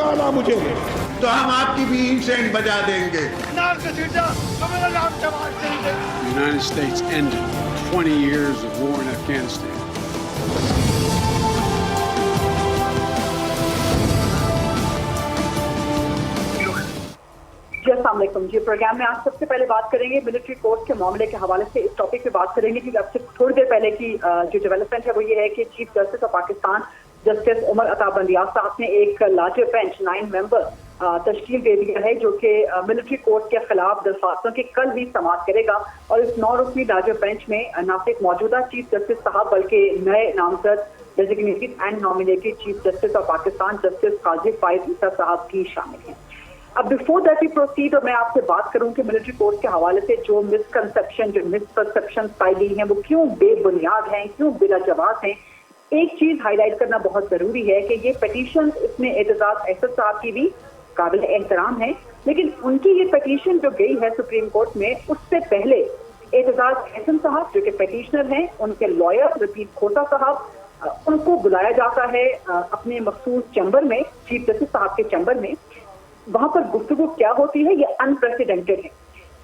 डाला मुझे, तो हम आपकी भी इंसेंट बजा देंगे। The United States ended 20 years of war in Afghanistan. अस्सलाम वालेकुम जी। प्रोग्राम में आज सबसे पहले बात करेंगे मिलिट्री कोर्ट के मामले के हवाले से। इस टॉपिक पे बात करेंगे कि अब से थोड़ी देर पहले की जो डेवलपमेंट है वो ये है कि chief justice of Pakistan justice Umar Ata Bandial साहब ने एक लार्जर बेंच 9 मेंबर तश्कील दे दिया है जो कि मिलिट्री कोर्ट के खिलाफ दरख्वास्तों की कल भी समाअत करेगा। और इस 9 रुकनी लार्जर बेंच में न सिर्फ मौजूदा चीफ जस्टिस साहब बल्कि नए नामजद designated and nominated chief justice of Pakistan justice Qazi Faez Isa sahab भी शामिल हैं। अब बिफोर दैट वी प्रोसीड और मैं आपसे बात करूं कि मिलिट्री कोर्ट के हवाले से जो मिसकंसेप्शन जो मिसपरसेप्शन पाई गई हैं वो क्यों बेबुनियाद हैं, क्यों बिला जवाब हैं। एक चीज हाईलाइट करना बहुत जरूरी है कि ये पिटीशन इसमें एतजाज एहसन साहब की भी काबिल एहतराम है, लेकिन उनकी ये पिटीशन जो गई है सुप्रीम कोर्ट में उससे पहले एतजाज एहसन साहब जो कि पिटीशनर हैं, उनके लॉयर रफीक खोसा साहब, उनको बुलाया जाता है अपने मखसूस चैम्बर में, चीफ जस्टिस साहब के चैम्बर में। वहां पर गुफ्तगू क्या होती है ये अनप्रेसिडेंटेड है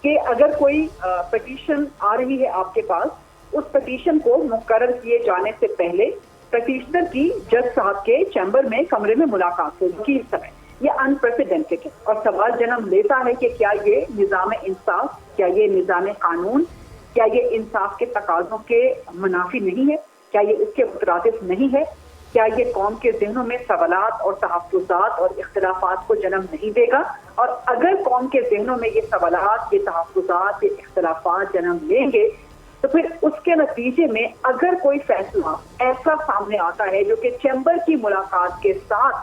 कि अगर कोई पिटीशन आ रही है आपके पास, उस पिटीशन को मुकर्रर किए जाने से पहले पिटीशनर की जज साहब के चैम्बर में कमरे में मुलाकात होगी। इस समय ये अनप्रेसिडेंटेड है और सवाल जन्म लेता है कि क्या ये निज़ाम इंसाफ, क्या ये निज़ाम कानून, क्या ये इंसाफ के तकाज़ों के मुनाफी नहीं है, क्या ये उसके मुतरादिफ नहीं है, क्या ये कौम के ज़हनों में सवालात और तहफ़्फ़ुज़ात और इख्तिलाफ़ात को जन्म नहीं देगा। और अगर कौम के ज़हनों में ये सवालात, ये तहफ़्फ़ुज़ात, ये इख्तिलाफ़ात जन्म लेंगे तो फिर उसके नतीजे में अगर कोई फैसला ऐसा सामने आता है जो कि चैम्बर की मुलाकात के साथ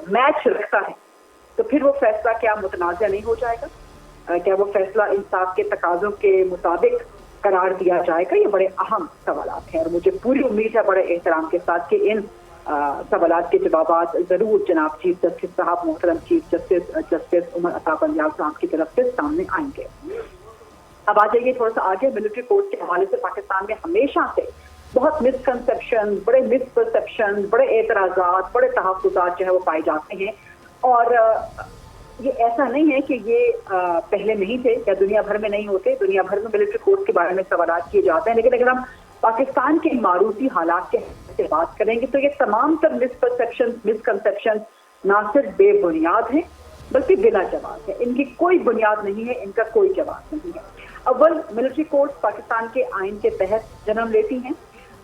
मैच रखता है तो फिर वो फैसला क्या मुतनाज़ा नहीं हो जाएगा? क्या वो फैसला इंसाफ के तकाज़ों के मुताबिक करार दिया जाएगा? ये बड़े अहम सवालात हैं और मुझे पूरी उम्मीद है बड़े एहतराम के साथ कि इन सवालात के जवाबात जरूर जनाब चीफ जस्टिस साहब, मोहतरम चीफ जस्टिस उमर अता बंदियाल साहब की तरफ से सामने आएंगे। अब आ जाइए थोड़ा सा आगे। मिलिट्री कोर्ट के हवाले से पाकिस्तान में हमेशा से बहुत मिसकंसेप्शन, बड़े मिसपरसेप्शन, बड़े एतराज़ात, बड़े तहफ़्फ़ुज़ात जो है वो पाए जाते हैं। और ये ऐसा नहीं है कि ये पहले नहीं थे या दुनिया भर में नहीं होते। दुनिया भर में मिलिट्री कोर्ट के बारे में सवालात किए जाते हैं, लेकिन अगर हम पाकिस्तान के मारूती हालात के से बात करेंगे तो ये तमाम तर मिसपरसेप्शन, मिसकंसेप्शन ना सिर्फ बेबुनियाद हैं बल्कि बिला जवाब है। इनकी कोई बुनियाद नहीं है, इनका कोई जवाब नहीं है। अव्वल मिलिट्री कोर्ट पाकिस्तान के आइन के तहत जन्म लेती हैं,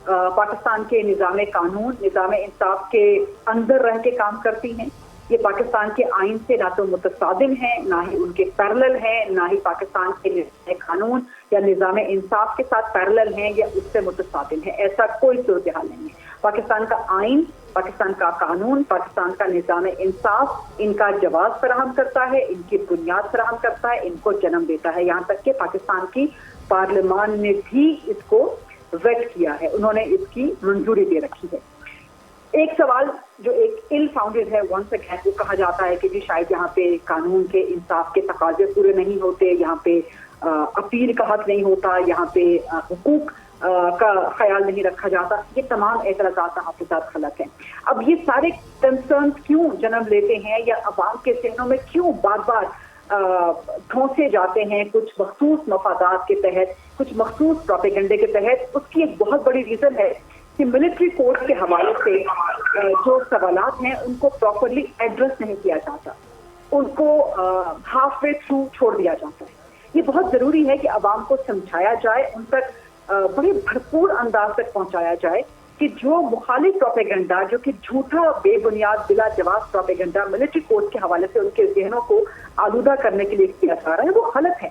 पाकिस्तान के निज़ाम कानून, निज़ाम इंसाफ के अंदर रह के काम करती हैं। ये पाकिस्तान के आइन से ना तो मुतसादिम है, ना ही उनके पैरेलल हैं, ना ही पाकिस्तान के निज़ाम कानून या निज़ाम इंसाफ के साथ पैरेलल हैं या उससे मुतसादिम है। ऐसा कोई सूरत हाल नहीं है। पाकिस्तान का आइन, पाकिस्तान का कानून, पाकिस्तान का निज़ाम इंसाफ इनका जवाब फराहम करता है, इनकी बुनियाद फराहम करता है, इनको जन्म देता है। यहाँ तक कि पाकिस्तान की पार्लियामान ने भी इसको वेट किया है, उन्होंने इसकी मंजूरी दे रखी है। एक सवाल जो एक इल फाउंडेड है, वंस अगेन वो कहा जाता है कि जी शायद यहाँ पे कानून के इंसाफ के तकाजे पूरे नहीं होते, यहाँ पे अपील का हक नहीं होता, यहाँ पे हुकूक का ख्याल नहीं रखा जाता। ये तमाम एतराज़ात तहफ़्फ़ुज़ात गलत हैं। अब ये सारे कंसर्न क्यों जन्म लेते हैं या अवाम के ज़हनों में क्यों बार बार धोसे जाते हैं कुछ मखसूस मफादात के तहत, कुछ मखसूस प्रोपेगेंडे के तहत? उसकी एक बहुत बड़ी रीज़न है कि मिलिट्री कोर्ट के हवाले से जो सवालात हैं उनको प्रॉपरली एड्रेस नहीं किया जाता, उनको हाफ वे थ्रू छोड़ दिया जाता है। ये बहुत ज़रूरी है कि अवाम को समझाया जाए, उन तक बड़े भरपूर अंदाज तक पहुंचाया जाए कि जो मुखालिफ प्रोपेगेंडा, जो कि झूठा बेबुनियाद बिला जवाब प्रोपेगेंडा मिलिट्री कोर्ट के हवाले से उनके ज़हनों को आलूदा करने के लिए किया जा रहा है वो गलत है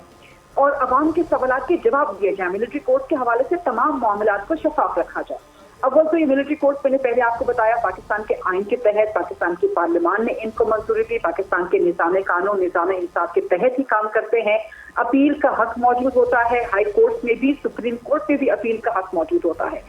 और अवाम के सवालात के जवाब दिए जाए। मिलिट्री कोर्ट के हवाले से तमाम मामलात को शफाफ रखा जाए। अव्वल तो ये मिलिट्री कोर्ट मैंने पहले आपको बताया पाकिस्तान के आइन के तहत, पाकिस्तान की पार्लियामान ने इनको मंजूरी दी, पाकिस्तान के निज़ाम कानून, निज़ाम इंसाफ के तहत ही काम करते हैं। अपील का हक मौजूद होता है, हाई कोर्ट में भी, सुप्रीम कोर्ट में भी अपील का हक मौजूद होता है।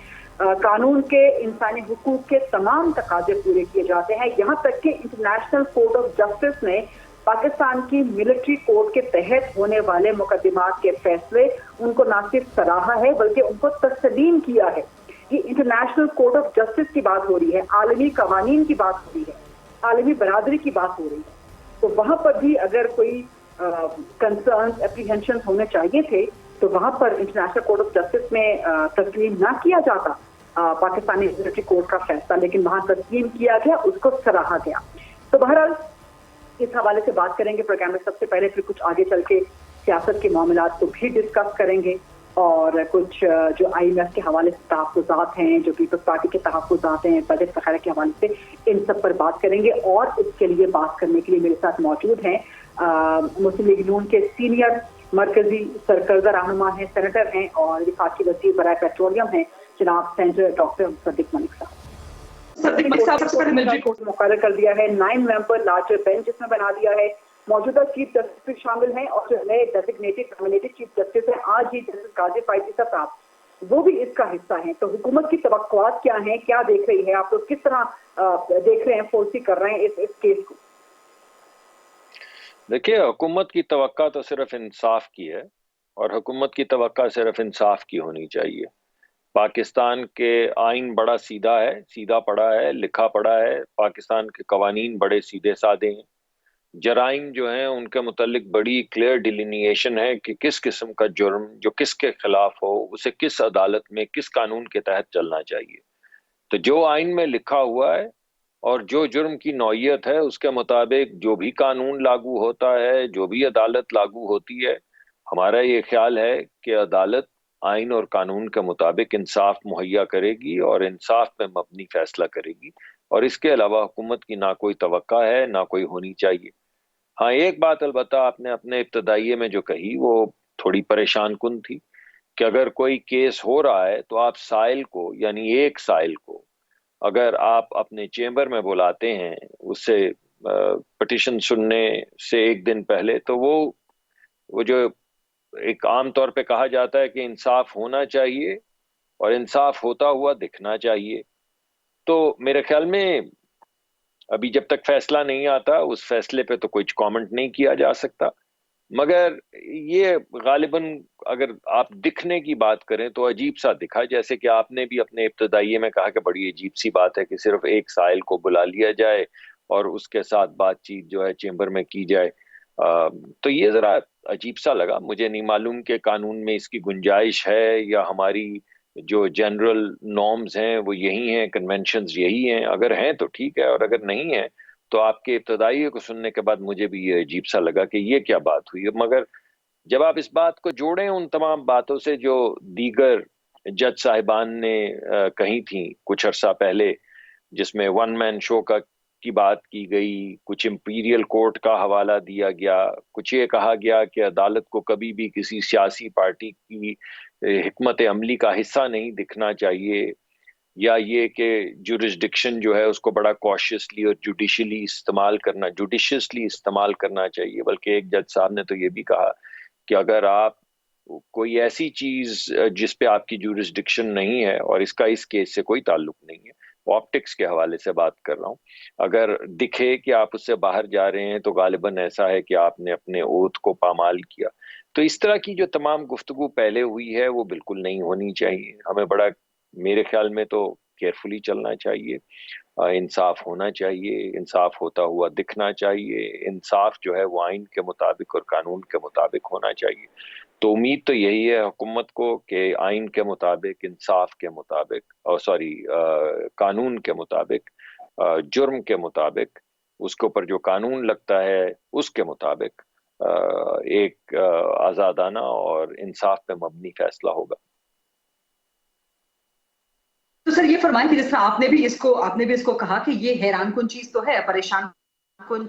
कानून के, इंसानी हुकूक के तमाम तकाजे पूरे किए जाते हैं। यहाँ तक कि इंटरनेशनल कोर्ट ऑफ जस्टिस ने पाकिस्तान की मिलिट्री कोर्ट के तहत होने वाले मुकदमात के फैसले उनको न सिर्फ सराहा है बल्कि उनको तस्लीम किया है। ये इंटरनेशनल कोर्ट ऑफ जस्टिस की बात हो रही है, आलमी कवानीन की बात हो रही है। आलमी बरादरी की बात हो रही है, तो वहां पर भी अगर कोई कंसर्न एप्रीहेंशन होने चाहिए थे तो वहां पर इंटरनेशनल कोर्ट ऑफ जस्टिस में तस्लीम ना किया जाता पाकिस्तानी मिलिट्री कोर्ट का फैसला, लेकिन वहां तस्लीम किया गया, उसको सराहा गया। तो बहरहाल इस हवाले से बात करेंगे प्रोग्राम में। सबसे पहले फिर कुछ आगे चल के सियासत के मामलात को भी डिस्कस करेंगे और कुछ जो IMF के हवाले से तहफ़्फ़ुज़ात हैं, जो पीपल्स पार्टी के तहफ़्फ़ुज़ात हैं बजट वगैरह के हवाले से, इन सब पर बात करेंगे। और इसके लिए बात करने के लिए मेरे साथ मौजूद हैं मुस्लिम लीग नून के सीनियर मरकजी सरकर्दा रहनुमा हैं, सेनेटर हैं और विफाकी वज़ीर बराए पेट्रोलियम हैं जनाब सेनेटर डॉक्टर मुसद्दिक मलिक साहब। मिलिट्री कोर्ट मुकर्रर कर दिया है, 9 मेंबर लार्जर बेंच जिसमें बना दिया है। मौजूदा चीफ जस्टिस शामिल हैं और जो नए डेजिग्नेटेड नॉमिनेटेड चीफ जस्टिस हैं आज ही जस्टिस काजी फायजी साहब, वो भी इसका हिस्सा हैं। तो हुकूमत की तवक्कुआत क्या हैं, क्या देख रही है, आप लोग किस तरह देख रहे हैं, फोर्सी कर रहे हैं इस केस को? देखिए, हुकूमत की तवक्का तो सिर्फ इंसाफ की है और हुकूमत की तवक्का सिर्फ इंसाफ की होनी चाहिए। पाकिस्तान के आइन बड़ा सीधा है, सीधा पड़ा है, लिखा पड़ा है। पाकिस्तान के कवानीन बड़े सीधे साधे हैं। जराइम जो हैं उनके मुतल्लिक बड़ी क्लियर डिलिनिएशन है कि किस किस्म का जुर्म जो किसके खिलाफ हो उसे किस अदालत में किस कानून के तहत चलना चाहिए। तो जो आइन में लिखा हुआ है और जो जुर्म की नौयत है उसके मुताबिक जो भी कानून लागू होता है, जो भी अदालत लागू होती है, हमारा ये ख्याल है कि अदालत आइन और कानून के मुताबिक इंसाफ मुहैया करेगी और इंसाफ पे मबनी फैसला करेगी। और इसके अलावा हुकूमत की ना कोई तवक्का है ना कोई होनी चाहिए। हाँ, एक बात अलबत्ता आपने अपने इब्तदाइये में जो कही वो थोड़ी परेशान कुन थी कि अगर कोई केस हो रहा है तो आप साइल को, यानी एक साइल को अगर आप अपने चेंबर में बुलाते हैं उससे पिटीशन सुनने से एक दिन पहले, तो वो जो एक आम तौर पे कहा जाता है कि इंसाफ होना चाहिए और इंसाफ होता हुआ दिखना चाहिए। तो मेरे ख्याल में अभी जब तक फैसला नहीं आता उस फैसले पे तो कुछ कमेंट नहीं किया जा सकता, मगर ये गालिबन अगर आप दिखने की बात करें तो अजीब सा दिखा, जैसे कि आपने भी अपने इब्तदाइये में कहा कि बड़ी अजीब सी बात है कि सिर्फ एक साइल को बुला लिया जाए और उसके साथ बातचीत जो है चेंबर में की जाए। तो ये जरा अजीब सा लगा। मुझे नहीं मालूम कि कानून में इसकी गुंजाइश है या हमारी जो जनरल नॉर्म्स हैं वो यही हैं, कन्वेंशंस यही हैं। अगर हैं तो ठीक है और अगर नहीं है तो आपके इब्तदाई को सुनने के बाद मुझे भी ये अजीब सा लगा कि ये क्या बात हुई है। मगर जब आप इस बात को जोड़ें उन तमाम बातों से जो दीगर जज साहिबान ने कही थी कुछ अरसा पहले, जिसमें वन मैन शो की बात की गई, कुछ इंपीरियल कोर्ट का हवाला दिया गया, कुछ ये कहा गया कि अदालत को कभी भी किसी सियासी पार्टी की हिकमत अमली का हिस्सा नहीं दिखना चाहिए, या ये कि जुरिस्डिक्शन जो है उसको बड़ा कॉशियसली और जुडिशियसली इस्तेमाल करना चाहिए। बल्कि एक जज साहब ने तो ये भी कहा कि अगर आप कोई ऐसी चीज जिस पे आपकी जुरिस्डिक्शन नहीं है, और इसका इस केस से कोई ताल्लुक नहीं है, ऑप्टिक्स के हवाले से बात कर रहा हूँ, अगर दिखे कि आप उससे बाहर जा रहे हैं तो गालिबन ऐसा है कि आपने अपने ओथ को पामाल किया। तो इस तरह की जो तमाम गुफ्तगू पहले हुई है वो बिल्कुल नहीं होनी चाहिए। हमें बड़ा, मेरे ख्याल में तो केयरफुली चलना चाहिए। इंसाफ होना चाहिए, इंसाफ होता हुआ दिखना चाहिए। इंसाफ जो है वो आइन के मुताबिक और कानून के मुताबिक होना चाहिए। तो उम्मीद तो यही है हुकूमत को कि आइन के मुताबिक, इंसाफ के मुताबिक, और कानून के मुताबिक, जुर्म के मुताबिक, उसके ऊपर जो कानून लगता है उसके मुताबिक एक आज़ादाना और इंसाफ पे मबनी फैसला होगा। तो सर ये फरमाएं कि जिस तरह आपने भी इसको कहा कि ये हैरान कुन चीज तो है, परेशान कुन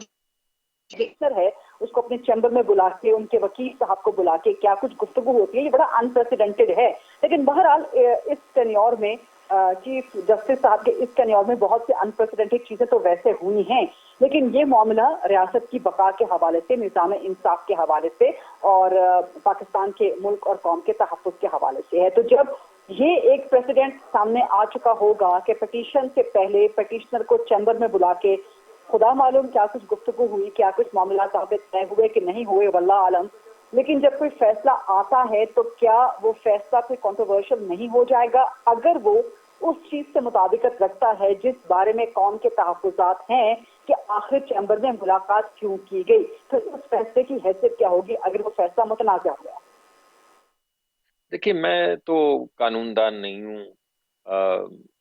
सर है, उसको अपने चैम्बर में बुला के उनके वकील साहब को बुला के क्या कुछ गुफ्तगू होती है, ये बड़ा अनप्रेसिडेंटेड है। लेकिन बहरहाल इस टेन्योर में चीफ जस्टिस साहब के इस टेन्योर में बहुत से अनप्रेसिडेंटेड चीजें तो वैसे हुई हैं, लेकिन ये मामला रियासत की बका के हवाले से, निज़ाम इंसाफ के हवाले से और पाकिस्तान के मुल्क और कौम के तहफ़्फ़ुज़ के हवाले से है। तो जब ये एक प्रेसिडेंट सामने आ चुका होगा कि पिटीशन से पहले पिटीशनर को चैम्बर में बुला के खुदा मालूम क्या कुछ गुफ्तगू हुई, क्या कुछ मामला साबित तय हुए कि नहीं हुए, वल्लाह आलम। लेकिन जब कोई फैसला आता है तो क्या वो फैसला कोई कंट्रोवर्शियल नहीं हो जाएगा अगर वो उस चीज से मुताबिकत रखता है जिस बारे में कौम के तहफ़्फ़ुज़ात हैं कि آخر چیمبر میں ملاقات کیوں کی گئی؟ پھر اس فیصلے کی حیثیت کیا ہوگی اگر وہ فیصلہ متنازع ہو گیا؟ دیکھیے، میں تو قانون دان نہیں ہوں،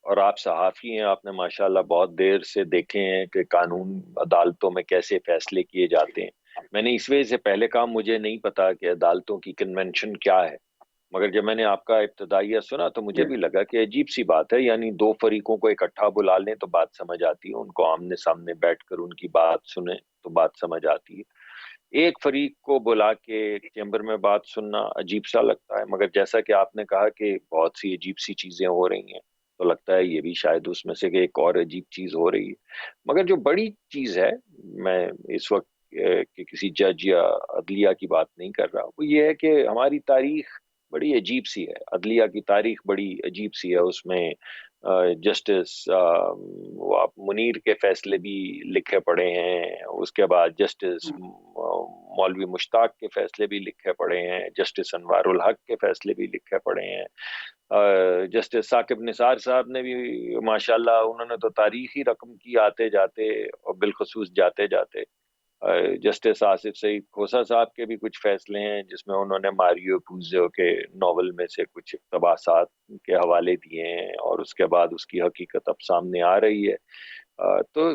اور آپ صحافی ہیں، آپ نے ماشاءاللہ بہت دیر سے دیکھے ہیں کہ قانون عدالتوں میں کیسے فیصلے کیے جاتے ہیں۔ میں نے اس وجہ سے پہلے کہا مجھے نہیں پتا کہ عدالتوں کی کنونشن کیا ہے، مگر جب میں نے آپ کا ابتدائیہ سنا تو مجھے بھی لگا کہ عجیب سی بات ہے، یعنی دو فریقوں کو اکٹھا بلا لیں تو بات سمجھ آتی ہے، ان کو آمنے سامنے بیٹھ کر ان کی بات سنیں تو بات سمجھ آتی ہے۔ ایک فریق کو بلا کے چیمبر میں بات سننا عجیب سا لگتا ہے، مگر جیسا کہ آپ نے کہا کہ بہت سی عجیب سی چیزیں ہو رہی ہیں، تو لگتا ہے یہ بھی شاید اس میں سے کہ ایک اور عجیب چیز ہو رہی ہے۔ مگر جو بڑی چیز ہے، میں اس وقت کہ کسی جج یا عدلیہ کی بات نہیں کر رہا، وہ یہ ہے کہ ہماری تاریخ بڑی عجیب سی ہے، عدلیہ کی تاریخ بڑی عجیب سی ہے۔ اس میں جسٹس وہ آپ منیر کے فیصلے بھی لکھے پڑے ہیں، اس کے بعد جسٹس مولوی مشتاق کے فیصلے بھی لکھے پڑے ہیں، جسٹس انوار الحق کے فیصلے بھی لکھے پڑے ہیں، جسٹس ثاقب نثار صاحب نے بھی ماشاءاللہ انہوں نے تو تاریخی رقم کی آتے جاتے، اور بالخصوص جاتے جاتے جسٹس آصف سعید کھوسہ صاحب کے بھی کچھ فیصلے ہیں جس میں انہوں نے ماریو پوزو کے ناول میں سے کچھ اقتباسات کے حوالے دیے ہیں، اور اس کے بعد اس کی حقیقت اب سامنے آ رہی ہے۔ تو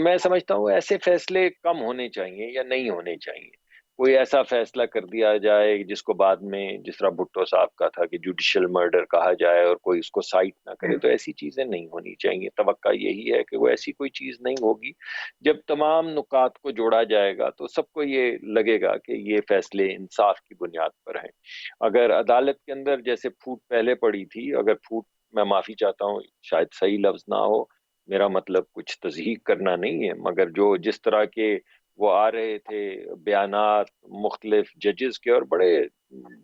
میں سمجھتا ہوں ایسے فیصلے کم ہونے چاہیے یا نہیں ہونے چاہیے۔ کوئی ایسا فیصلہ کر دیا جائے جس کو بعد میں، جس طرح بھٹو صاحب کا تھا کہ جوڈیشل مرڈر کہا جائے اور کوئی اس کو سائٹ نہ کرے، تو ایسی چیزیں نہیں ہونی چاہیے۔ توقع یہی ہے کہ وہ ایسی کوئی چیز نہیں ہوگی۔ جب تمام نکات کو جوڑا جائے گا تو سب کو یہ لگے گا کہ یہ فیصلے انصاف کی بنیاد پر ہیں۔ اگر عدالت کے اندر جیسے پھوٹ پہلے پڑی تھی، اگر پھوٹ، میں معافی چاہتا ہوں شاید صحیح لفظ نہ ہو، میرا مطلب کچھ تصحیح کرنا نہیں ہے، مگر جس طرح کے وہ آ رہے تھے بیانات مختلف ججز کے، اور بڑے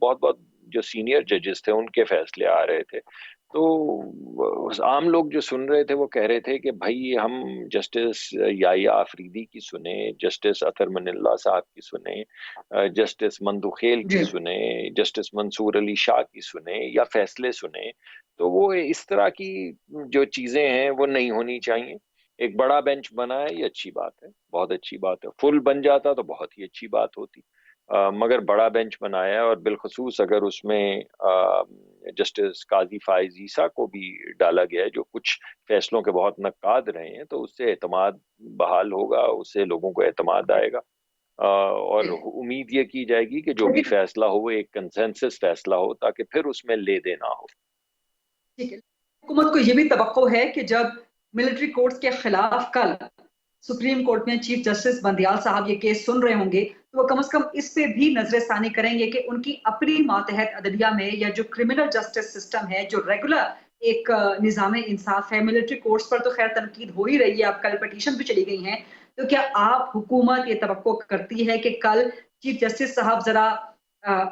بہت بہت جو سینئر ججز تھے ان کے فیصلے آ رہے تھے، تو عام لوگ جو سن رہے تھے وہ کہہ رہے تھے کہ بھائی ہم جسٹس یحییٰ آفریدی کی سنیں، جسٹس اطہر من اللہ صاحب کی سنیں، جسٹس مندوخیل کی سنیں، جسٹس منصور علی شاہ کی سنیں، یا فیصلے سنیں۔ تو وہ اس طرح کی جو چیزیں ہیں وہ نہیں ہونی چاہیے۔ ایک بڑا بینچ بنا ہے، یہ اچھی بات ہے، بہت اچھی بات ہے، فل بن جاتا تو بہت ہی اچھی بات ہوتی، مگر بڑا بینچ بنایا ہے، اور بالخصوص اگر اس میں جسٹس قاضی فائز عیسیٰ کو بھی ڈالا گیا ہے جو کچھ فیصلوں کے بہت نقاد رہے ہیں، تو اس سے اعتماد بحال ہوگا، اس سے لوگوں کو اعتماد آئے گا، اور امید یہ کی جائے گی کہ جو بھی فیصلہ ہو وہ ایک کنسنسس فیصلہ ہو، تاکہ پھر اس میں لے دینا ہو۔ ٹھیک ہے، حکومت کو یہ بھی توقع ہے کہ جب ملٹری کورٹس کے خلاف کل سپریم کورٹ میں چیف جسٹس بندیال صاحب یہ کیس سن رہے ہوں گے، تو وہ کم از کم اس پہ بھی نظر ثانی کریں گے کہ ان کی اپنی ماتحت عدلیہ میں، یا جو کرمنل جسٹس سسٹم ہے، جو ریگولر ایک نظام انصاف ہے، ملٹری کورٹس پر تو خیر تنقید ہو ہی رہی ہے، اب کل پٹیشن بھی چلی گئی ہیں، تو کیا آپ حکومت یہ توقع کرتی ہے کہ کل چیف جسٹس صاحب ذرا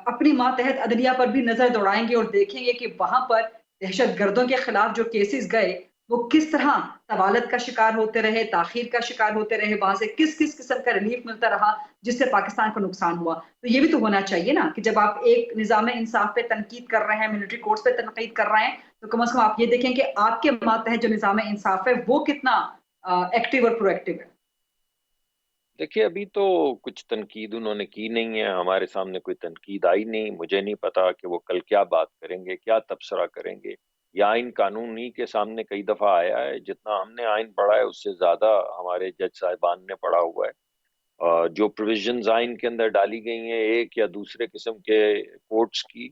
اپنی ماتحت عدلیہ پر بھی نظر دوڑائیں گے اور دیکھیں گے کہ وہاں پر دہشت گردوں کے خلاف جو کیسز گئے وہ کس طرح طوالت کا شکار ہوتے رہے، تاخیر کا شکار ہوتے رہے، وہاں سے کس کس قسم کا ریلیف ملتا رہا جس سے پاکستان کو نقصان ہوا؟ تو یہ بھی تو ہونا چاہیے نا کہ جب آپ ایک نظام انصاف پہ تنقید کر رہے ہیں، ملٹری کورٹس پہ تنقید کر رہے ہیں، تو کم از کم آپ یہ دیکھیں کہ آپ کے ماتحت جو نظام انصاف ہے وہ کتنا ایکٹیو اور پرو ایکٹیو ہے۔ دیکھیے، ابھی تو کچھ تنقید انہوں نے کی نہیں ہے، ہمارے سامنے کوئی تنقید آئی نہیں، مجھے نہیں پتا کہ وہ کل کیا بات کریں گے، کیا تبصرہ کریں گے۔ یہ آئین قانون ہی کے سامنے کئی دفعہ آیا ہے، جتنا ہم نے آئین پڑھا ہے اس سے زیادہ ہمارے جج صاحبان نے پڑھا ہوا ہے۔ جو پروویژنز آئین کے اندر ڈالی گئی ہیں ایک یا دوسرے قسم کے کورٹس کی،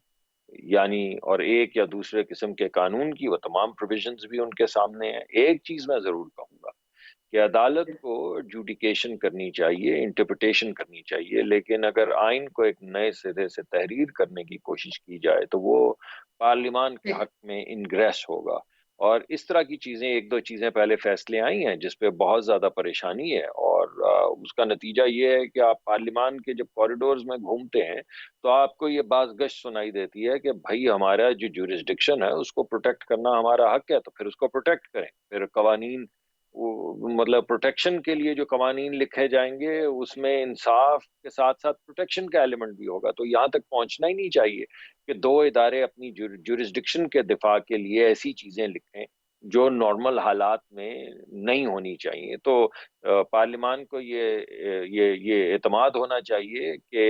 یعنی اور ایک یا دوسرے قسم کے قانون کی، وہ تمام پروویژنز بھی ان کے سامنے ہیں۔ ایک چیز میں ضرور کہوں گا کہ عدالت کو ایڈجوڈیکیشن کرنی چاہیے، انٹرپریٹیشن کرنی چاہیے، لیکن اگر آئین کو ایک نئے سرے سے تحریر کرنے کی کوشش کی جائے تو وہ پارلیمان کے حق میں انگریس ہوگا۔ اور اس طرح کی چیزیں، ایک دو چیزیں پہلے فیصلے آئی ہیں جس پہ بہت زیادہ پریشانی ہے، اور اس کا نتیجہ یہ ہے کہ آپ پارلیمان کے جب کوریڈورز میں گھومتے ہیں تو آپ کو یہ باز گشت سنائی دیتی ہے کہ بھائی ہمارا جو جورسڈکشن ہے اس کو پروٹیکٹ کرنا ہمارا حق ہے، تو پھر اس کو پروٹیکٹ کریں۔ پھر قوانین، مطلب پروٹیکشن کے لیے جو قوانین لکھے جائیں گے اس میں انصاف کے ساتھ ساتھ پروٹیکشن کا ایلیمنٹ بھی ہوگا، تو یہاں تک پہنچنا ہی نہیں چاہیے کہ دو ادارے اپنی جورسڈکشن کے دفاع کے لیے ایسی چیزیں لکھیں جو نارمل حالات میں نہیں ہونی چاہیے. تو پارلیمان کو یہ اعتماد ہونا چاہیے کہ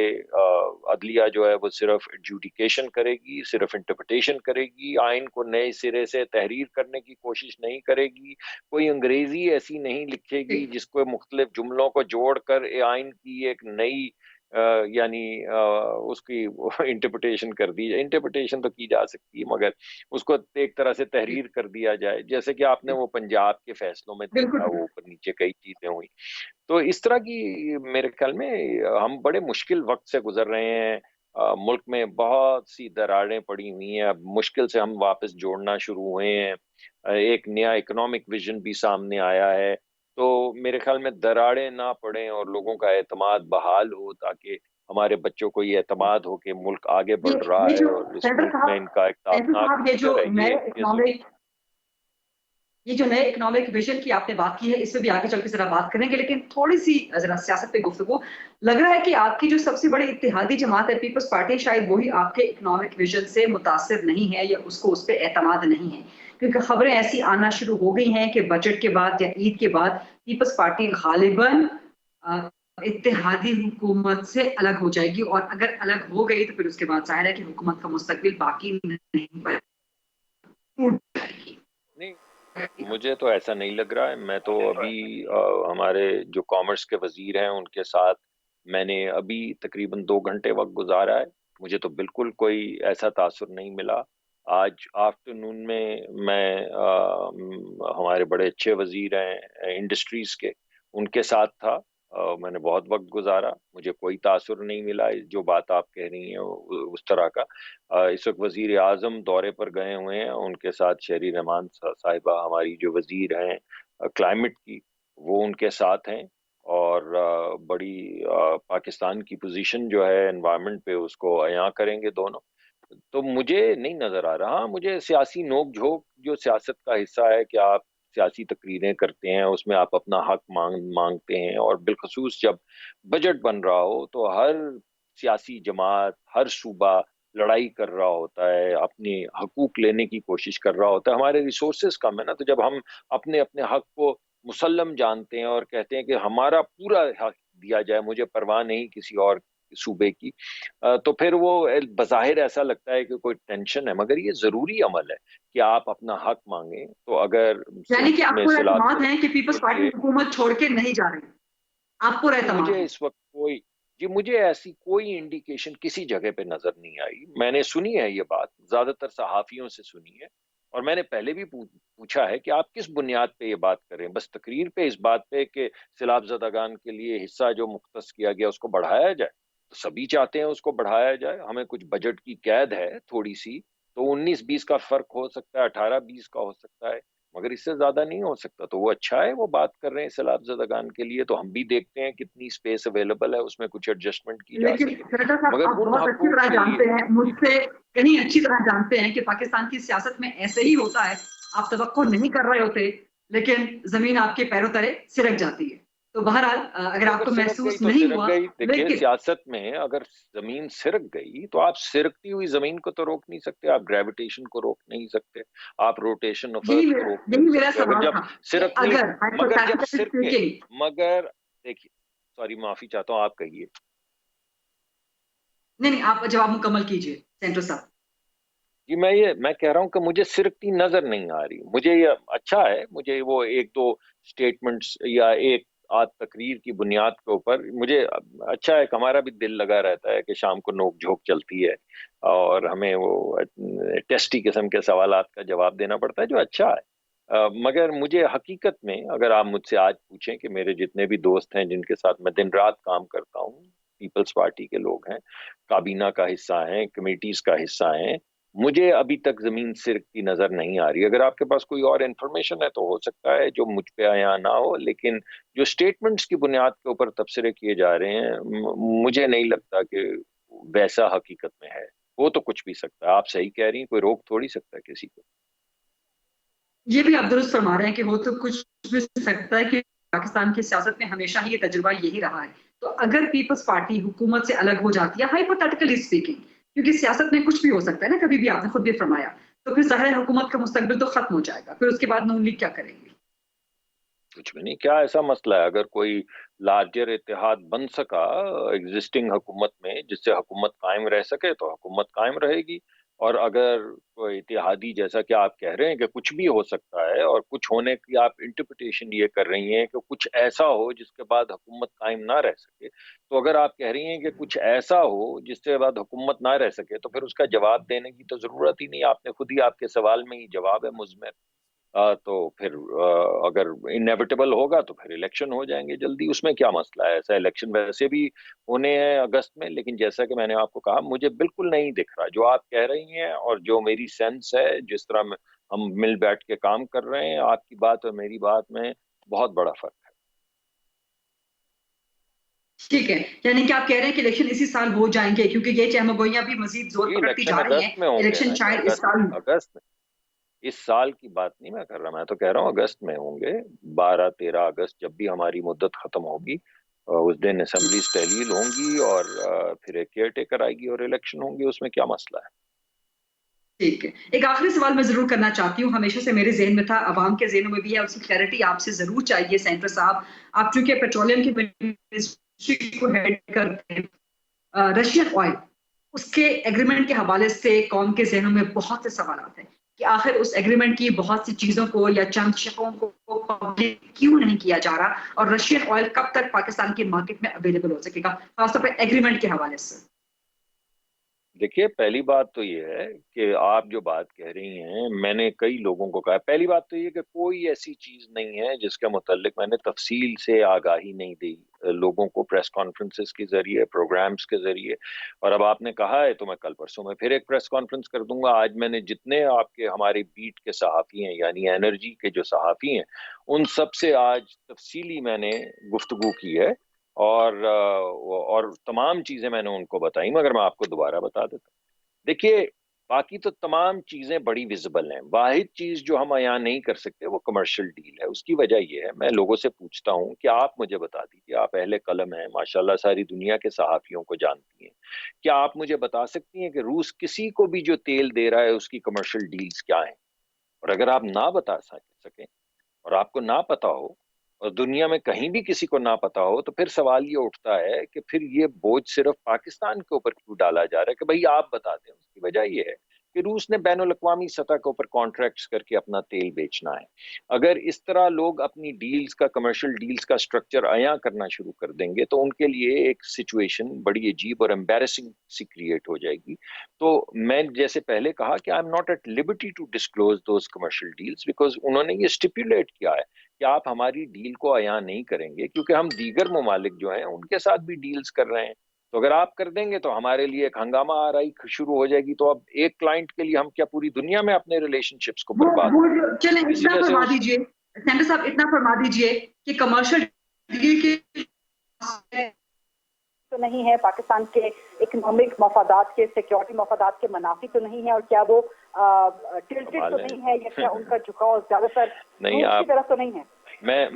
عدلیہ جو ہے وہ صرف ایڈجوڈیکیشن کرے گی, صرف انٹرپریٹیشن کرے گی, آئین کو نئے سرے سے تحریر کرنے کی کوشش نہیں کرے گی, کوئی انگریزی ایسی نہیں لکھے گی جس کو مختلف جملوں کو جوڑ کر آئین کی ایک نئی یعنی اس کی انٹرپریٹیشن کر دی جائے. انٹرپریٹیشن تو کی جا سکتی ہے مگر اس کو ایک طرح سے تحریر کر دیا جائے, جیسے کہ آپ نے وہ پنجاب کے فیصلوں میں دیکھا, وہ اوپر نیچے کئی چیزیں ہوئی. تو اس طرح کی میرے خیال میں ہم بڑے مشکل وقت سے گزر رہے ہیں. ملک میں بہت سی دراڑیں پڑی ہوئی ہیں, اب مشکل سے ہم واپس جوڑنا شروع ہوئے ہیں. ایک نیا اکنامک ویژن بھی سامنے آیا ہے. تو میرے خیال میں دراڑیں نہ پڑیں اور لوگوں کا اعتماد بحال ہو, تاکہ ہمارے بچوں کو یہ اعتماد ہو کہ ملک آگے بڑھ رہا ہے اور اس ملک میں ان کا ایک تابناک یہ جو نئے اکنامک ویژن کی آپ نے بات کی ہے, اس پہ بھی آگے چل کے ذرا بات کریں گے, لیکن تھوڑی سی ذرا سیاست پہ گفتگو. لگ رہا ہے کہ آپ کی جو سب سے بڑی اتحادی جماعت ہے پیپلز پارٹی, شاید وہی آپ کے اکنامک ویژن سے متاثر نہیں ہے, یا اس کو اس پہ اعتماد نہیں ہے, کیونکہ خبریں ایسی آنا شروع ہو گئی ہیں کہ بجٹ کے بعد یا عید کے بعد پیپلز پارٹی غالباً اتحادی حکومت سے الگ ہو جائے گی, اور اگر الگ ہو گئی تو پھر اس کے بعد ظاہر ہے کہ حکومت کا مستقبل باقی نہیں نہیں. مجھے تو ایسا نہیں لگ رہا ہے. میں تو ابھی ہمارے جو کامرس کے وزیر ہیں ان کے ساتھ میں نے ابھی تقریباً 2 گھنٹے وقت گزارا ہے. مجھے تو بالکل کوئی ایسا تاثر نہیں ملا. آج آفٹرنون میں ہمارے بڑے اچھے وزیر ہیں انڈسٹریز کے, ان کے ساتھ تھا. میں نے بہت وقت گزارا, مجھے کوئی تاثر نہیں ملا جو بات آپ کہہ رہی ہیں اس طرح کا. اس وقت وزیر اعظم دورے پر گئے ہوئے ہیں, ان کے ساتھ شہری رحمان صاحبہ ہماری جو وزیر ہیں کلائمیٹ کی, وہ ان کے ساتھ ہیں, اور بڑی پاکستان کی پوزیشن جو ہے انوائرمنٹ پہ اس کو عیاں کریں گے دونوں. تو مجھے نہیں نظر آ رہا. مجھے سیاسی نوک جھوک جو سیاست کا حصہ ہے کہ آپ سیاسی تقریریں کرتے ہیں, اس میں آپ اپنا حق مانگتے ہیں, اور بالخصوص جب بجٹ بن رہا ہو تو ہر سیاسی جماعت, ہر صوبہ لڑائی کر رہا ہوتا ہے, اپنے حقوق لینے کی کوشش کر رہا ہوتا ہے. ہمارے ریسورسز کم ہے نا, تو جب ہم اپنے حق کو مسلم جانتے ہیں اور کہتے ہیں کہ ہمارا پورا حق دیا جائے, مجھے پرواہ نہیں کسی اور صوبے کی, تو پھر وہ بظاہر ایسا لگتا ہے کہ کوئی ٹینشن ہے, مگر یہ ضروری عمل ہے کہ آپ اپنا حق مانگیں. تو اگر یعنی کہ آپ کو اعتماد ہے کہ پیپلز پارٹی حکومت چھوڑ کے نہیں جا رہی, آپ کو اعتماد مجھے اس وقت مجھے ایسی کوئی انڈیکیشن کسی جگہ پہ نظر نہیں آئی. میں نے سنی ہے یہ بات, زیادہ تر صحافیوں سے سنی ہے, اور میں نے پہلے بھی پوچھا ہے کہ آپ کس بنیاد پہ یہ بات کریں, بس تقریر پہ اس بات پہ کہ سیلاب زدگان کے لیے حصہ جو مختص کیا گیا اس کو بڑھایا جائے. تو سبھی چاہتے ہیں اس کو بڑھایا جائے. ہمیں کچھ بجٹ کی قید ہے تھوڑی سی, تو 19-20 کا فرق ہو سکتا ہے, 18-20 کا ہو سکتا ہے, مگر اس سے زیادہ نہیں ہو سکتا. تو وہ اچھا ہے, وہ بات کر رہے ہیں سیلاب زدگان کے لیے, تو ہم بھی دیکھتے ہیں کتنی سپیس اویلیبل ہے, اس میں کچھ ایڈجسٹمنٹ کی جا سکے. مگر آپ بہت اچھی طرح جانتے ہیں, مجھ سے کہیں اچھی طرح جانتے ہیں کہ پاکستان کی سیاست میں ایسے ہی ہوتا ہے. آپ توقع نہیں کر رہے ہوتے, لیکن زمین آپ کے پیروں تلے سرک جاتی ہے. تو بہرحال اگر آپ کو محسوس نہیں ہوا, دیکھیے سیاست میں اگر زمین سرک گئی تو آپ سرکتی ہوئی زمین کو تو روک نہیں سکتے, آپ گریویٹیشن کو روک نہیں سکتے, آپ روٹیشن آف ارتھ کو روک نہیں سکتے. جب سرک مگر جب سرکے, مگر دیکھیے, سوری معافی چاہتا ہوں, آپ کہیے. نہیں, آپ جواب مکمل کیجئے سینٹر صاحب. جی میں کہہ رہا ہوں کہ مجھے سرکتی نظر نہیں آ رہی. مجھے یہ اچھا ہے, مجھے وہ 1-2 اسٹیٹمنٹس یا ایک آدھ تقریر کی بنیاد کے اوپر مجھے اچھا ہے کہ ہمارا بھی دل لگا رہتا ہے کہ شام کو نوک جھوک چلتی ہے اور ہمیں وہ ٹیسٹی قسم کے سوالات کا جواب دینا پڑتا ہے, جو اچھا ہے. مگر مجھے حقیقت میں اگر آپ مجھ سے آج پوچھیں کہ میرے جتنے بھی دوست ہیں جن کے ساتھ میں دن رات کام کرتا ہوں, پیپلز پارٹی کے لوگ ہیں, کابینہ کا حصہ ہیں, کمیٹیز کا حصہ ہیں, مجھے ابھی تک زمین سرکتی نظر نہیں آ رہی. اگر آپ کے پاس کوئی اور انفارمیشن ہے تو ہو سکتا ہے جو مجھ پہ آیا نہ ہو, لیکن جو سٹیٹمنٹس کی بنیاد کے اوپر تبصرے کیے جا رہے ہیں, مجھے نہیں لگتا کہ ویسا حقیقت میں ہے. وہ تو کچھ بھی سکتا ہے, آپ صحیح کہہ رہی ہیں, کوئی روک تھوڑی سکتا ہے کسی کو. یہ بھی آپ درست فرما رہے ہیں کہ وہ تو کچھ بھی سکتا ہے, کہ پاکستان کی سیاست میں ہمیشہ ہی یہ تجربہ یہی رہا ہے. تو اگر پیپلز پارٹی حکومت سے الگ ہو جاتی ہے, ہائپوتھیٹیکلی اسپیکنگ, کیونکہ سیاست میں کچھ بھی ہو سکتا ہے نا, کبھی بھی آپ نے خود بھی فرمایا, تو پھر ظاہر حکومت کا مستقبل تو ختم ہو جائے گا. پھر اس کے بعد نون لیگ کیا کرے گی؟ کچھ بھی نہیں. کیا ایسا مسئلہ ہے؟ اگر کوئی لارجر اتحاد بن سکا ایگزسٹنگ حکومت میں جس سے حکومت قائم رہ سکے تو حکومت قائم رہے گی. اور اگر کوئی اتحادی جیسا کہ آپ کہہ رہے ہیں کہ کچھ بھی ہو سکتا ہے اور کچھ ہونے کی آپ انٹرپریٹیشن یہ کر رہی ہیں کہ کچھ ایسا ہو جس کے بعد حکومت قائم نہ رہ سکے، تو اگر آپ کہہ رہی ہیں کہ کچھ ایسا ہو جس کے بعد حکومت نہ رہ سکے تو پھر اس کا جواب دینے کی تو ضرورت ہی نہیں. آپ نے خود ہی آپ کے سوال میں ہی جواب ہے مضمر. تو پھر اگر انیویٹیبل ہوگا تو پھر الیکشن ہو جائیں گے جلدی. اس میں کیا مسئلہ ہے؟ ایسا الیکشن ویسے بھی ہونے ہیں اگست میں، لیکن جیسا کہ میں نے آپ کو کہا مجھے بالکل نہیں دکھ رہا جو آپ کہہ رہی ہیں اور جو میری سینس ہے، جس طرح ہم مل بیٹھ کے کام کر رہے ہیں. آپ کی بات اور میری بات میں بہت بڑا فرق ہے. ٹھیک ہے، یعنی کہ آپ کہہ رہے ہیں کہ الیکشن اسی سال ہو جائیں گے، کیونکہ یہ چہمگوئیاں بھی مزید زور پکڑتی الیکشن جا رہی ہیں. اگست میں ہوں گے الیکشن نا، شاید اس سال اگست میں. اس سال کی بات نہیں میں کر رہا، میں تو کہہ رہا ہوں اگست میں ہوں گے. 12-13 اگست جب بھی ہماری مدت ختم ہوگی اس دن اسمبلیز تحلیل ہوں گی اور پھر ایک کیئر ٹیکر آئے گی اور الیکشن ہوں گے. اس میں کیا مسئلہ ہے؟ ٹھیک ہے. ایک آخری سوال میں ضرور کرنا چاہتی ہوں، ہمیشہ سے میرے ذہن میں تھا، عوام کے ذہنوں میں بھی ہے، اس کی کلیئرٹی آپ سے ضرور چاہیے. سینٹر صاحب، آپ چونکہ پیٹرولیم کی منسٹری کو ہیڈ کرتے ہیں، رشین آئل اس کے ایگریمنٹ کے حوالے سے قوم کے ذہنوں میں بہت سے سوالات ہیں کہ آخر اس ایگریمنٹ کی بہت سی چیزوں کو یا چند شقوں کو پبلک کیوں نہیں کیا جا رہا، اور رشین آئل کب تک پاکستان کی مارکیٹ میں اویلیبل ہو سکے گا، خاص طور پہ ایگریمنٹ کے حوالے سے. دیکھیے، پہلی بات تو یہ ہے کہ آپ جو بات کہہ رہی ہیں میں نے کئی لوگوں کو کہا. پہلی بات تو یہ کہ کوئی ایسی چیز نہیں ہے جس کے متعلق میں نے تفصیل سے آگاہی نہیں دی لوگوں کو پریس کانفرنسز کے ذریعے، پروگرامز کے ذریعے. اور اب آپ نے کہا ہے تو میں کل پرسوں میں پھر ایک پریس کانفرنس کر دوں گا. آج میں نے جتنے آپ کے ہمارے بیٹ کے صحافی ہیں، یعنی انرجی کے جو صحافی ہیں، ان سب سے آج تفصیلی میں نے گفتگو کی ہے اور تمام چیزیں میں نے ان کو بتائی. مگر میں آپ کو دوبارہ بتا دیتا ہوں. دیکھیے، باقی تو تمام چیزیں بڑی ویزیبل ہیں. واحد چیز جو ہم یہاں نہیں کر سکتے وہ کمرشل ڈیل ہے. اس کی وجہ یہ ہے، میں لوگوں سے پوچھتا ہوں کہ آپ مجھے بتا دیجیے، آپ اہل قلم ہیں ماشاءاللہ، ساری دنیا کے صحافیوں کو جانتی ہیں، کیا آپ مجھے بتا سکتی ہیں کہ روس کسی کو بھی جو تیل دے رہا ہے اس کی کمرشل ڈیلز کیا ہیں؟ اور اگر آپ نہ بتا سکیں اور آپ کو نہ پتا ہو اور دنیا میں کہیں بھی کسی کو نہ پتا ہو، تو پھر سوال یہ اٹھتا ہے کہ پھر یہ بوجھ صرف پاکستان کے اوپر کیوں ڈالا جا رہا ہے کہ بھئی آپ بتا دیں. اس کی وجہ یہ ہے کہ روس نے بین الاقوامی سطح کے اوپر کانٹریکٹس کر کے اپنا تیل بیچنا ہے. اگر اس طرح لوگ اپنی ڈیلز کا، کمرشل ڈیلز کا سٹرکچر عیاں کرنا شروع کر دیں گے تو ان کے لیے ایک سچویشن بڑی عجیب اور امبیرسنگ سی کریٹ ہو جائے گی. تو میں جیسے پہلے کہا کہ I am not at liberty to disclose those commercial deals because انہوں نے یہ اسٹیپولیٹ کیا ہے کہ آپ ہماری ڈیل کو عیاں نہیں کریں گے، کیونکہ ہم دیگر ممالک جو ہیں ان کے ساتھ بھی ڈیلز کر رہے ہیں. تو اگر آپ کر دیں گے تو ہمارے لیے ایک ہنگامہ آرائی شروع ہو جائے گی. تو اب ایک کلائنٹ کے لیے ہم کیا پوری دنیا میں اپنے ریلیشن شپس کو برباد کریں؟ چلیں اتنا فرما دیجئے سینٹر صاحب، اتنا فرما دیجئے کہ کمرشل ڈیل کے تو نہیں ہے، پاکستان کے اکنامک مفادات کے، سیکیورٹی مفادات کے منافی تو نہیں ہے، اور کیا وہ ٹلٹڈ تو نہیں ہے، یا کیا ان کا جھکاؤ زیادہ تر نہیں روس کی طرف تو نہیں ہے؟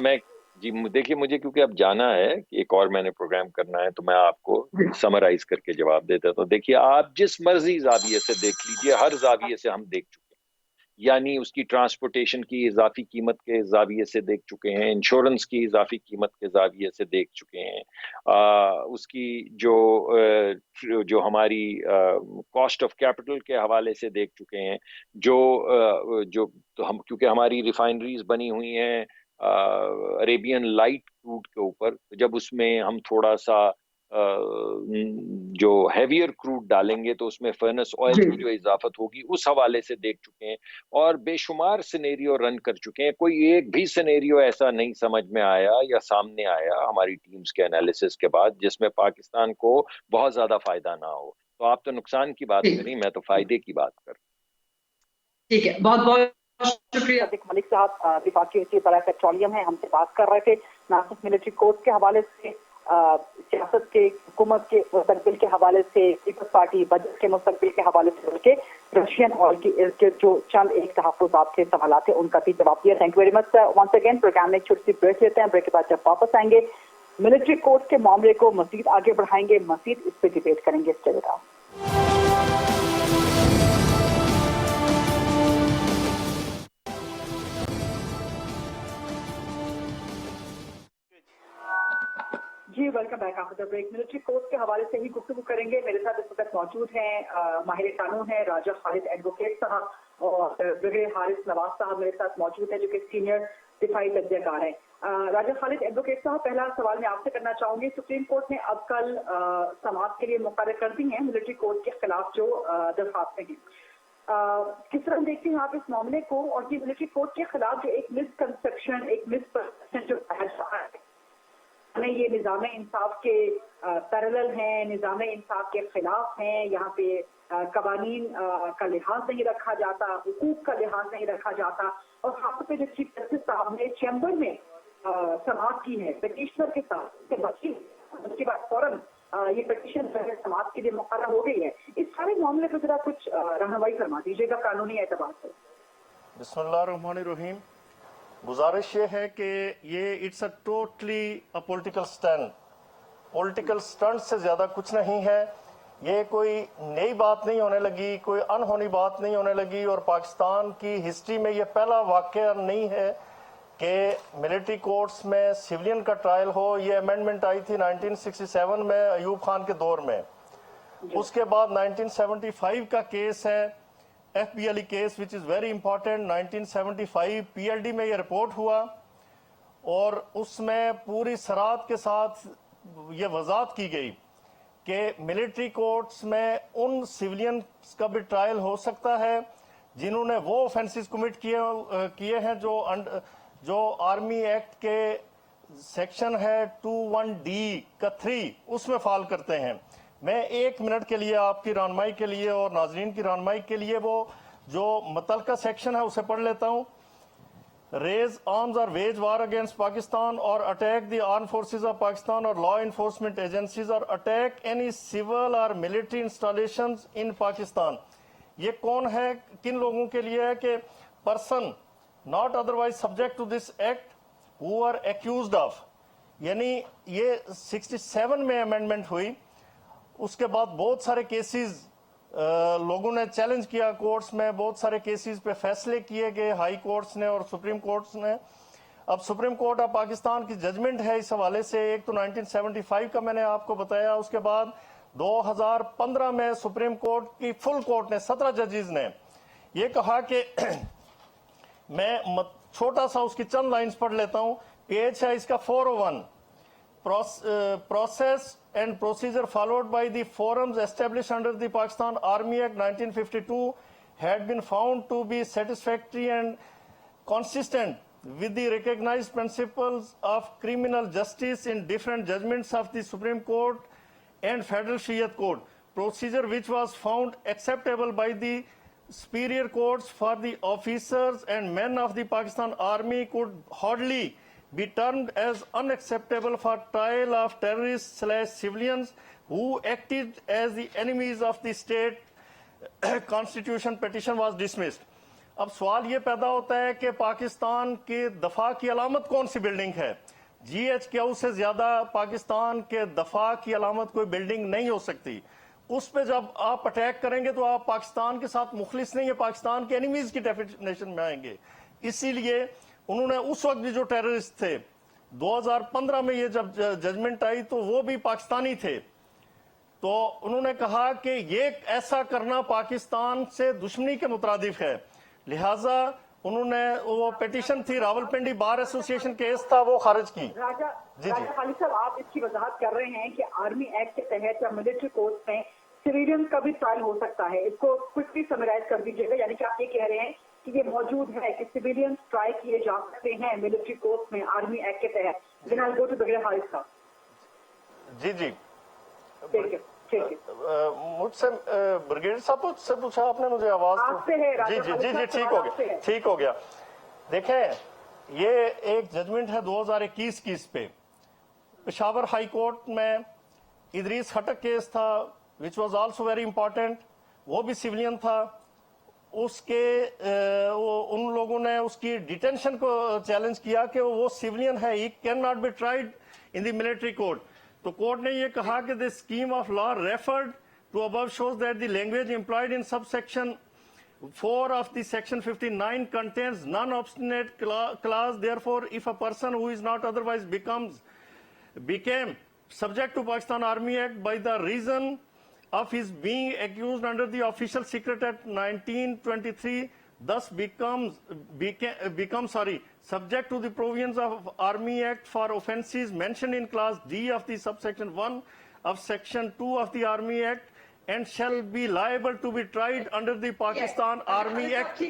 میں جی دیکھیے، مجھے کیونکہ اب جانا ہے، ایک اور میں نے پروگرام کرنا ہے، تو میں آپ کو سمرائز کر کے جواب دیتا ہوں. دیکھیے، آپ جس مرضی زاویے سے دیکھ لیجئے، ہر زاویے سے ہم دیکھ چکے ہیں. یعنی اس کی ٹرانسپورٹیشن کی اضافی قیمت کے زاویے سے دیکھ چکے ہیں، انشورنس کی اضافی قیمت کے زاویے سے دیکھ چکے ہیں، اس کی جو ہماری کاسٹ آف کیپٹل کے حوالے سے دیکھ چکے ہیں، جو ہم کیونکہ ہماری ریفائنریز بنی ہوئی ہیں عریبین لائٹ کروڈ کے اوپر، جب اس میں ہم تھوڑا سا جو ہیویئر کروڈ ڈالیں گے تو اس میں فرنس آئل کی جو اضافت ہوگی اس حوالے سے دیکھ چکے ہیں، اور بے شمار سینیریو رن کر چکے ہیں. کوئی ایک بھی سینیریو ایسا نہیں سمجھ میں آیا یا سامنے آیا ہماری ٹیمز کے انالیسس کے بعد جس میں پاکستان کو بہت زیادہ فائدہ نہ ہو. تو آپ تو نقصان کی بات کریں، میں تو فائدے کی بات کر. ٹھیک ہے، بہت بہت شکریہ. ملک صاحب وفاقی وزیر برائے پیٹرولیم ہیں، ہم سے بات کر رہے تھے نہ صرف ملٹری کورٹ کے حوالے سے، سیاست کے، حکومت کے مستقبل کے حوالے سے، پیپلز پارٹی بجٹ کے مستقبل کے حوالے سے، بلکہ رشین آئل کی ارد گرد جو چند ایک تحفظات کے سوالات ہیں ان کا بھی جواب دیا. Thank you very much once again. Programme میں ایک چھوٹی سی بریک لیتے ہیں، بریک کے بعد جب واپس آئیں گے ملٹری کورٹ کے معاملے کو مزید آگے بڑھائیں گے، مزید اس پہ ڈیبیٹ کریں گے. जी welcome back after the break. Military court के हवाले से ही गुफ्तगू करेंगे। मेरे साथ इस वक्त मौजूद हैं माहिर कानून है राजा खालिद एडवोकेट साहब और ब्रिगेडियर हारिस नवाज साहब मेरे साथ मौजूद है जो कि सीनियर दिफाई तज्ज़ियाकार हैं। राजा खालिद एडवोकेट साहब, पहला सवाल मैं आपसे करना चाहूंगी। सुप्रीम कोर्ट ने अब कल समाअत के लिए मुकर्रर कर दी हैं मिलिट्री कोर्ट के खिलाफ जो दरखास्तें हैं। किस तरह देखते हैं आप इस मामले को, और कि मिलिट्री कोर्ट के खिलाफ जो एक मिसकंसेप्शन, एक मिसपरसेप्शन जो है ये निज़ाम इंसाफ के पैरेलल हैं, निज़ाम इंसाफ के खिलाफ हैं, यहाँ पे कवानीन का लिहाज नहीं रखा जाता, हुकूक का लिहाज नहीं रखा जाता, और खास पे जो चीफ जस्टिस साहब ने चैम्बर में समाअत की है पिटीशनर के साथ, उसके बाद फौरन ये पिटीशन समाअत के लिए मुकर्रर हो गई है। इस सारे मामले पर जरा कुछ रहनुमाई फरमा दीजिएगा कानूनी एतबार से। बिस्मिल्लाहिर्रहमानिर्रहीम। गुजारिश ये है कि ये it's a totally a political stunt, political stunt से ज़्यादा कुछ नहीं है। ये कोई नई बात नहीं होने लगी, कोई अनहोनी बात नहीं होने लगी, और पाकिस्तान की हिस्ट्री में ये पहला वाक़या नहीं है कि मिलिट्री कोर्ट्स में सिविलियन का ट्रायल हो। ये अमेंडमेंट आई थी 1967 में अयूब खान के दौर में। उसके बाद 1975 का केस है FBLE case which is very important. 1975 PLD में ये रिपोर्ट हुआ और उसमें पूरी सराहत के साथ ये वजाहत की गई कि मिलिट्री कोर्ट्स में उन सिविलियंस का भी ट्रायल हो सकता है जिन्होंने वो ऑफेंसेस कमिट किए हैं जो आर्मी एक्ट के सेक्शन है 21D का 3 उसमें फॉल करते हैं। मैं 1 मिनट के लिए आपकी रहनुमाई के लिए और नाजरीन की रहनुमाई के लिए वो जो मुतल्लिका सेक्शन है उसे पढ़ लेता हूँ। रेज आर्म्स और वेज वार अगेंस्ट पाकिस्तान और attack the arm forces of Pakistan और लॉ इन्फोर्समेंट एजेंसीज और अटैक एनी सिविल और मिलिट्री इंस्टॉलेशंस इन पाकिस्तान। ये कौन है, किन लोगों के लिए है कि person not otherwise subject to this act who are accused of, यानी ये 67 में अमेंडमेंट हुई। उसके बाद बहुत सारे केसेस लोगों ने चैलेंज किया कोर्ट्स में, बहुत सारे केसेस पे फैसले किए गए हाई कोर्ट्स ने और सुप्रीम कोर्ट्स ने। अब सुप्रीम कोर्ट ऑफ पाकिस्तान की जजमेंट है इस हवाले से। एक तो 1975 का मैंने आपको बताया, उसके बाद 2015 में सुप्रीम कोर्ट की फुल कोर्ट ने 17 जजेस ने ये कहा कि मैं छोटा सा उसकी चंद लाइंस पढ़ लेता हूं। पेज है इसका 401। process and procedure followed by the forums established under the Pakistan Army Act 1952 had been found to be satisfactory and consistent with the recognized principles of criminal justice in different judgments of the Supreme Court and Federal Shariat Court. Procedure which was found acceptable by the superior courts for the officers and men of the Pakistan Army could hardly be termed as unacceptable for trial of terrorists/civilians who acted as the enemies of the state. Constitution petition was dismissed. अब सवाल ये पैदा होता है कि पाकिस्तान के दफा की अलामत कौन सी बिल्डिंग है? GHQ से ज्यादा पाकिस्तान के दफा की अलामत कोई बिल्डिंग नहीं हो सकती। उस पे जब आप अटैक करेंगे तो आप पाकिस्तान के साथ मुखलिस नहीं है, पाकिस्तान के एनिमीज की डेफिनेशन में आएंगे। इसीलिए उन्होंने उस वक्त भी जो टेररिस्ट थे 2015 में ये जब जजमेंट आई तो वो भी पाकिस्तानी थे, तो उन्होंने कहा कि ये ऐसा करना पाकिस्तान से दुश्मनी के मुतरादिफ है। लिहाजा उन्होंने वो पिटीशन थी रावलपिंडी बार एसोसिएशन केस था वो खारिज की। राजा खालिद साहब, आप इसकी वजाहत कर रहे हैं कि आर्मी एक्ट के तहत या मिलिट्री कोर्ट में सिविलियन का भी ट्रायल हो सकता है, इसको क्विकली समराइज कर दीजिएगा। यानी कि आप ये कह रहे हैं कि ये मौजूद है कि सिविलियन ट्राई किए जा सकते हैं मिलिट्री कोर्ट में आर्मी एक्ट के तहत। Then I go to brigadier Haris साहब। जी ठीक है। मुझसे ब्रिगेडियर साहब से पूछा आपने, मुझे आवाज आपसे है जी ठीक हो गया। देखें, ये एक जजमेंट है 2021 की इस पे पेशावर हाई कोर्ट में इदरीस खटक केस था which was also very important, वो भी सिविलियन था। उसके उन लोगों ने उसकी डिटेंशन को चैलेंज किया कि वो सिविलियन है, he cannot be tried in the military court. तो कोर्ट ने ये कहा कि the scheme of law referred to above shows that the language employed in subsection 4 of the section 59 contains non-obstinate clause. Therefore, if a person who is not otherwise became subject to Pakistan Army Act by the reason of his being accused under the Official Secret Act 1923, thus becomes subject to the provisions of Army Act for offences mentioned in class D of the subsection 1 of section 2 of the Army Act, and shall be liable to be tried under the Pakistan Army Act.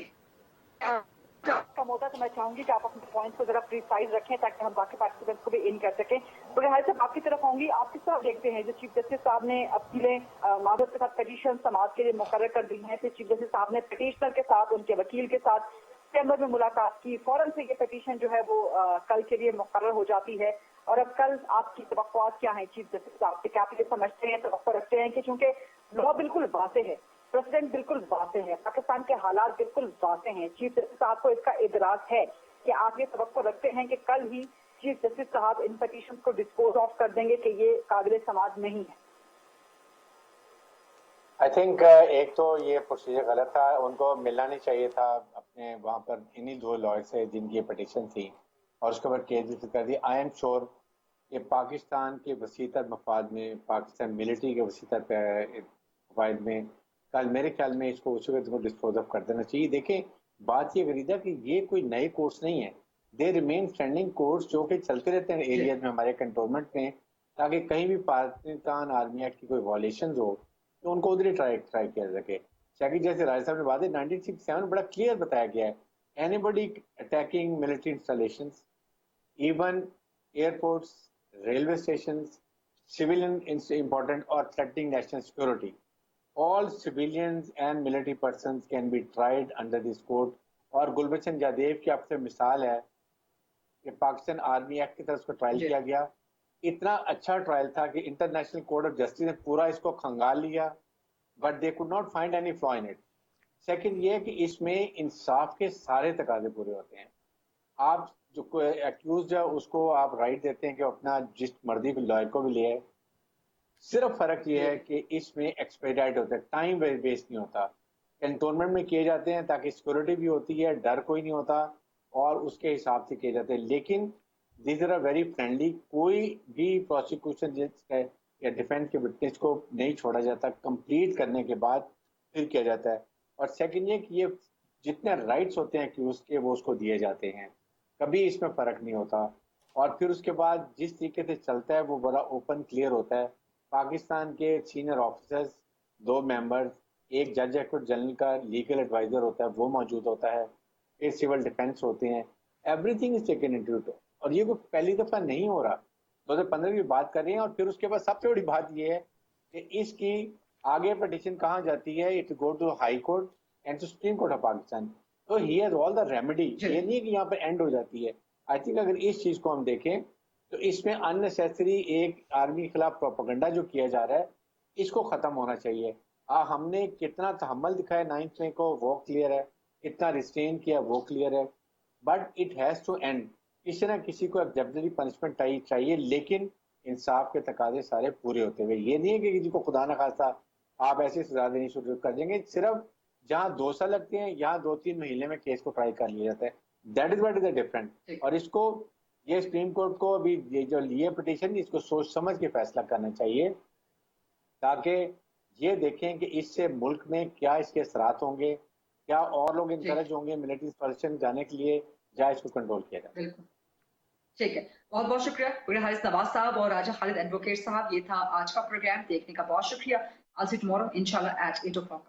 कम होता तो मैं चाहूंगी कि आप अपने points को जरा precise रखें ताकि हम बाकी पार्टिसिपेंट्स को भी इन कर सकें। बगैर साहब आपकी तरफ आऊंगी, आप किस तरह देखते हैं जो चीफ जस्टिस साहब ने अपीलें माधव के साथ पिटीशन समाज के लिए मुकर्रर कर दी हैं, फिर चीफ जस्टिस साहब ने पिटीशनर के साथ उनके वकील के साथ चैम्बर में मुलाकात की, फौरन से ये पिटीशन जो है वो कल के लिए मुकर्रर हो जाती है, और अब कल आपकी तवक्कुआत क्या है चीफ जस्टिस साहब से? क्या आप ये समझते हैं, तवक्को रखते हैं कि चूंकि लॉ बिल्कुल वाज़ेह है, प्रेसिडेंट बिल्कुल वाज़ेह है, पाकिस्तान के हालात बिल्कुल वाज़ेह हैं, चीफ जस्टिस साहब को इसका इदराक है कि आप ये तवक्को रखते हैं कि कल ही चीफ जस्टिस साहब इन पिटीशन को डिस्पोज ऑफ कर देंगे कि ये काबिल समाज नहीं है? आई थिंक एक तो ये प्रोसीजर गलत था, उनको मिलना नहीं चाहिए था अपने वहाँ पर इन्हीं दो लॉयर से जिनकी पिटीशन थी, और उसके बाद केस रजिस्टर कर दी। आई एम श्योर कि पाकिस्तान के वसीतर मफाद में, पाकिस्तान मिलिट्री के वसीतर मफाद में कल मेरे ख्याल में इसको उसी वक्त डिस्पोज ऑफ कर देना चाहिए। देखें, बात ये करीदा कि ये कोई नए कोर्स नहीं है, दे रिमेन स्टैंडिंग कोर्स जो कि चलते रहते हैं एरियाज में, हमारे कंटोनमेंट में, ताकि कहीं भी पाकिस्तान आर्मी एक्ट की कोई वायलेशन हो तो उनको उधर ही ट्राई किया जा सके। शायद जैसे राय साहब ने बात है 1967 बड़ा क्लियर बताया गया है, anybody attacking military installations, even airports, railway stations, civilian important or threatening national security, all civilians and military persons can be tried under this code। और गुलबचन जादेव की आपसे मिसाल है कि पाकिस्तान आर्मी एक्ट की तरफ उसको ट्रायल किया गया, इतना अच्छा ट्रायल था कि इंटरनेशनल कोर्ट ऑफ जस्टिस ने पूरा इसको खंगाल लिया, but they could not find any flaw in it. Second ये है कि इसमें इंसाफ के सारे तकाजे पूरे होते हैं। आप जो एक्यूज है उसको आप राइट देते हैं कि अपना जिस मर्जी लॉयर को भी ले आए, सिर्फ फर्क ये है कि इसमें एक्सपेडाइट होता है, टाइम वेस्ट नहीं होता, कैंटोनमेंट में किए जाते हैं ताकि सिक्योरिटी भी होती है, डर कोई नहीं होता, और उसके हिसाब से किए जाते हैं। लेकिन दिस आर वेरी फ्रेंडली, कोई भी प्रोसिक्यूशन या डिफेंस के विटनेस को नहीं छोड़ा जाता, कंप्लीट करने के बाद फिर किया जाता है। और सेकंड ये कि ये जितने राइट्स होते हैं एक्यूज के वो उसको दिए जाते हैं, कभी इसमें फ़र्क नहीं होता। और फिर उसके बाद जिस तरीके से चलता है वो बड़ा ओपन क्लियर होता है। पाकिस्तान के सीनियर ऑफिसर्स, 2 मेंबर्स, एक जज एडवोकेट जनरल का लीगल एडवाइजर होता है वो मौजूद होता है, फिर सिविल डिफेंस होते हैं, everything is taken into it. और ये कोई पहली दफ़ा नहीं हो रहा, 2015 की बात कर रहे हैं। और फिर उसके बाद सबसे बड़ी बात ये है कि इसकी आगे पिटीशन कहाँ जाती है, it go to high court and to supreme court of Pakistan. तो he has all the remedy, ये नहीं है कि यहाँ पर एंड हो जाती है। आई थिंक अगर इस चीज़ को हम देखें तो इसमें अननेसेसरी एक आर्मी के खिलाफ प्रोपेगेंडा जो किया जा रहा है इसको ख़त्म होना चाहिए। हमने कितना तहम्मुल दिखाया 9th मई को वो क्लियर है, कितना रिस्ट्रेन किया वो क्लियर है, but it has to end. किसी ना किसी को एग्जेम्पलरी पनिशमेंट चाहिए, लेकिन इंसाफ के तकाजे सारे पूरे होते हुए। ये नहीं है कि किसी को खुदा न खास्ता आप ऐसी सजा देनी शुरू कर देंगे, सिर्फ जहाँ 2 साल लगते हैं यहाँ 2-3 महीने में केस को ट्राई कर लिया जाता है। That is what is the different. और इसको ये सुप्रीम कोर्ट को अभी ये जो लिए पिटीशन इसको सोच समझ के फैसला करना चाहिए, ताकि ये देखें कि इससे मुल्क में क्या इसके असरात होंगे, क्या और लोग इंकरेज होंगे मिलिट्री पर्सन जाने के लिए, या इसको कंट्रोल किया जाए। बिल्कुल ठीक है, बहुत बहुत शुक्रिया हारिस नवाज साहब और राजा खालिद एडवोकेट साहब। ये था आज का प्रोग्राम, देखने का बहुत शुक्रिया। I'll see you tomorrow, inshallah, at 8 o'clock.